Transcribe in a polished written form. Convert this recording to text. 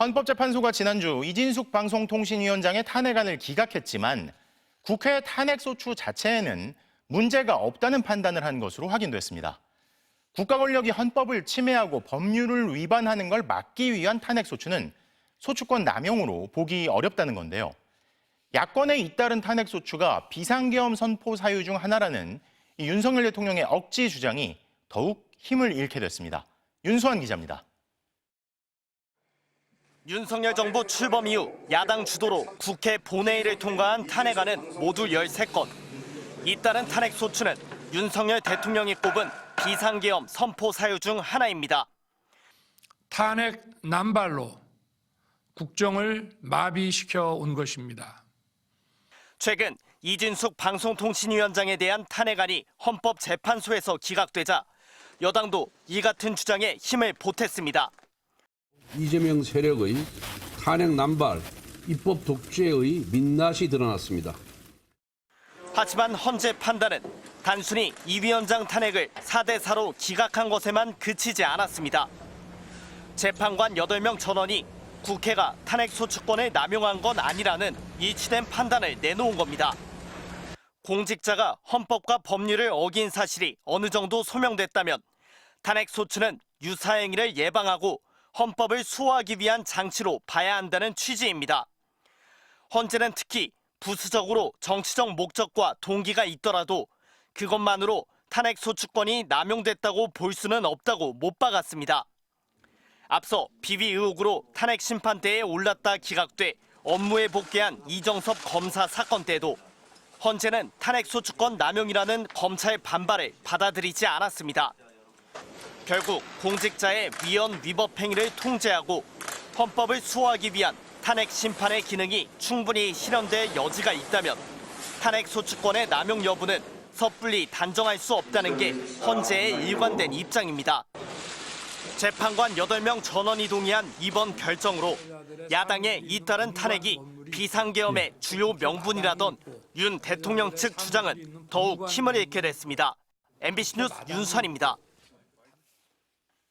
헌법재판소가 지난주 이진숙 방송통신위원장의 탄핵안을 기각했지만 국회 탄핵소추 자체에는 문제가 없다는 판단을 한 것으로 확인됐습니다. 국가 권력이 헌법을 침해하고 법률을 위반하는 걸 막기 위한 탄핵소추는 소추권 남용으로 보기 어렵다는 건데요. 야권의 잇따른 탄핵소추가 비상계엄 선포 사유 중 하나라는 윤석열 대통령의 억지 주장이 더욱 힘을 잃게 됐습니다. 윤수환 기자입니다. 윤석열 정부 출범 이후 야당 주도로 국회 본회의를 통과한 탄핵안은 모두 13건. 잇따른 탄핵소추는 윤석열 대통령이 꼽은 비상계엄 선포 사유 중 하나입니다. 탄핵 남발로 국정을 마비시켜 온 것입니다. 최근 이진숙 방송통신위원장에 대한 탄핵안이 헌법재판소에서 기각되자 여당도 이 같은 주장에 힘을 보탰습니다. 이재명 세력의 탄핵 남발, 입법 독재의 민낯이 드러났습니다. 하지만 헌재 판단은 단순히 이 위원장 탄핵을 4대4로 기각한 것에만 그치지 않았습니다. 재판관 8명 전원이 국회가 탄핵소추권을 남용한 건 아니라는 일치된 판단을 내놓은 겁니다. 공직자가 헌법과 법률을 어긴 사실이 어느 정도 소명됐다면 탄핵소추는 유사행위를 예방하고 헌법을 수호하기 위한 장치로 봐야 한다는 취지입니다. 헌재는 특히 부수적으로 정치적 목적과 동기가 있더라도 그것만으로 탄핵소추권이 남용됐다고 볼 수는 없다고 못 박았습니다. 앞서 비위 의혹으로 탄핵 심판대에 올랐다 기각돼 업무에 복귀한 이정섭 검사 사건 때도 헌재는 탄핵소추권 남용이라는 검찰 반발을 받아들이지 않았습니다. 결국 공직자의 위헌 위법 행위를 통제하고 헌법을 수호하기 위한 탄핵 심판의 기능이 충분히 실현될 여지가 있다면 탄핵소추권의 남용 여부는 섣불리 단정할 수 없다는 게 헌재의 일관된 입장입니다. 재판관 8명 전원이 동의한 이번 결정으로 야당의 잇따른 탄핵이 비상계엄의 주요 명분이라던 윤 대통령 측 주장은 더욱 힘을 잃게 됐습니다. MBC 뉴스 윤수환입니다.